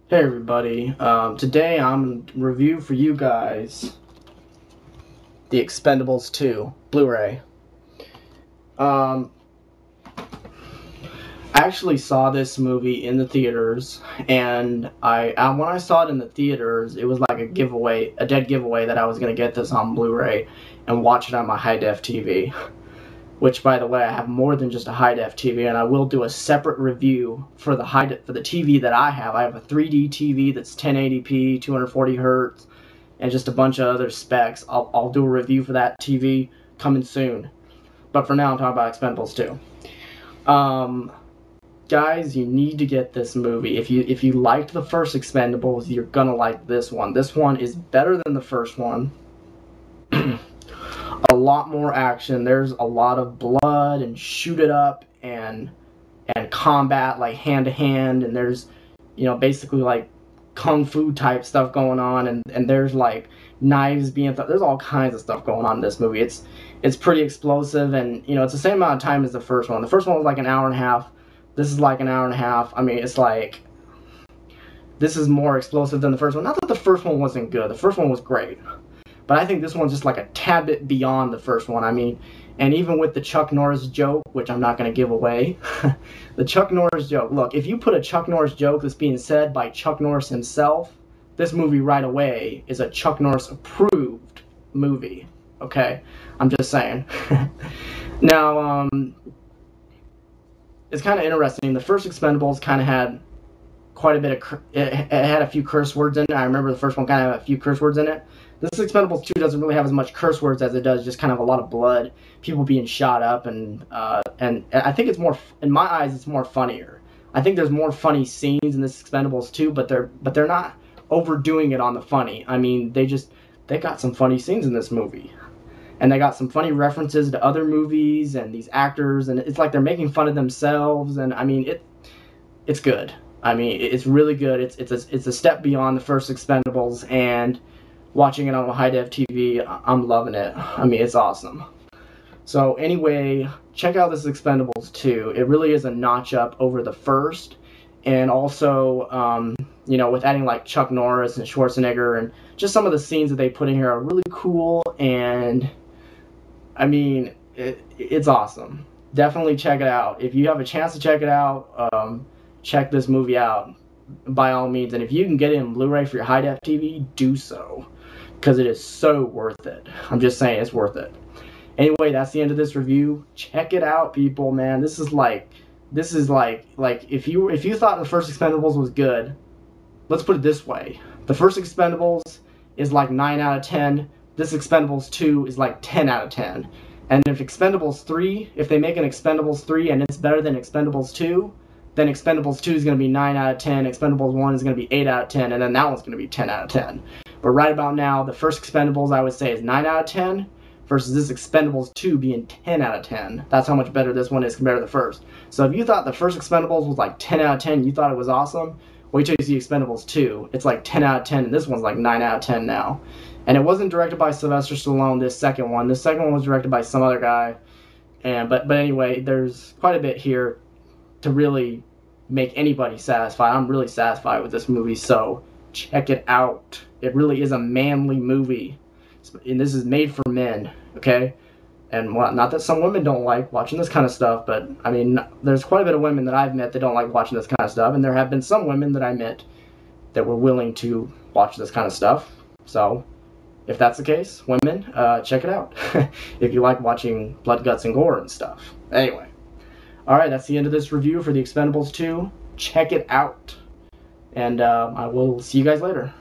Hey everybody, today I'm going to review for you guys the Expendables 2 Blu-ray. I actually saw this movie in the theaters, and when I saw it in the theaters, it was like a dead giveaway that I was going to get this on Blu-ray and watch it on my high-def TV. Which, by the way, I have more than just a high-def TV, and I will do a separate review for the TV that I have. I have a 3D TV that's 1080p, 240 hertz, and just a bunch of other specs. I'll do a review for that TV coming soon. But for now, I'm talking about Expendables 2. Guys, you need to get this movie. If you liked the first Expendables, you're gonna like this one. This one is better than the first one. A lot more action. There's a lot of blood and shoot it up and combat, like hand to hand, and there's basically like kung fu type stuff going on, and there's like knives being there's all kinds of stuff going on in this movie. It's pretty explosive, and it's the same amount of time as the first one. The first one was like an hour and a half. This is like an hour and a half. I mean, it's like this is more explosive than the first one. Not that the first one wasn't good. The first one was great. But I think this one's just like a tad bit beyond the first one. I mean, and even with the Chuck Norris joke, which I'm not going to give away, the Chuck Norris joke. Look, if you put a Chuck Norris joke that's being said by Chuck Norris himself, this movie right away is a Chuck Norris approved movie. Okay? I'm just saying. Now, it's kind of interesting. The first Expendables kind of had quite a bit of, it had a few curse words in it. I remember the first one kind of had a few curse words in it. This Expendables 2 doesn't really have as much curse words as it does just kind of a lot of blood, people being shot up, and I think it's more, in my eyes, it's more funnier. I think there's more funny scenes in this Expendables 2, but they're not overdoing it on the funny. I mean, they got some funny scenes in this movie. And they got some funny references to other movies and these actors, and it's like they're making fun of themselves, and I mean, it's good. I mean, it's really good. It's a step beyond the first Expendables, and watching it on a high-def TV, I'm loving it. I mean, it's awesome. So anyway, check out this Expendables 2. It really is a notch up over the first, and also, with adding like Chuck Norris and Schwarzenegger, and just some of the scenes that they put in here are really cool, and I mean, it's awesome. Definitely check it out. If you have a chance to check it out, check this movie out by all means. And if you can get it in Blu-ray for your high-def TV, do so, because it is so worth it. I'm just saying, it's worth it. Anyway, that's the end of this review. Check it out, people, man. This is like if you thought the first Expendables was good, let's put it this way. The first Expendables is like 9 out of 10. This Expendables 2 is like 10 out of 10. And if Expendables 3, if they make an Expendables 3 and it's better than Expendables 2, then Expendables 2 is going to be 9 out of 10, Expendables 1 is going to be 8 out of 10, and then that one's going to be 10 out of 10. But right about now, the first Expendables, I would say, is 9 out of 10, versus this Expendables 2 being 10 out of 10. That's how much better this one is compared to the first. So if you thought the first Expendables was like 10 out of 10, you thought it was awesome, wait till you see Expendables 2. It's like 10 out of 10, and this one's like 9 out of 10 now. And it wasn't directed by Sylvester Stallone, this second one. This second one was directed by some other guy. But anyway, there's quite a bit here to really make anybody satisfied. I'm really satisfied with this movie, so check it out. It really is a manly movie. And this is made for men, okay? And not that some women don't like watching this kind of stuff, but I mean, there's quite a bit of women that I've met that don't like watching this kind of stuff, and there have been some women that I met that were willing to watch this kind of stuff. So if that's the case, women, check it out. If you like watching blood, guts, and gore and stuff. Anyway. Alright, that's the end of this review for the Expendables 2. Check it out. And I will see you guys later.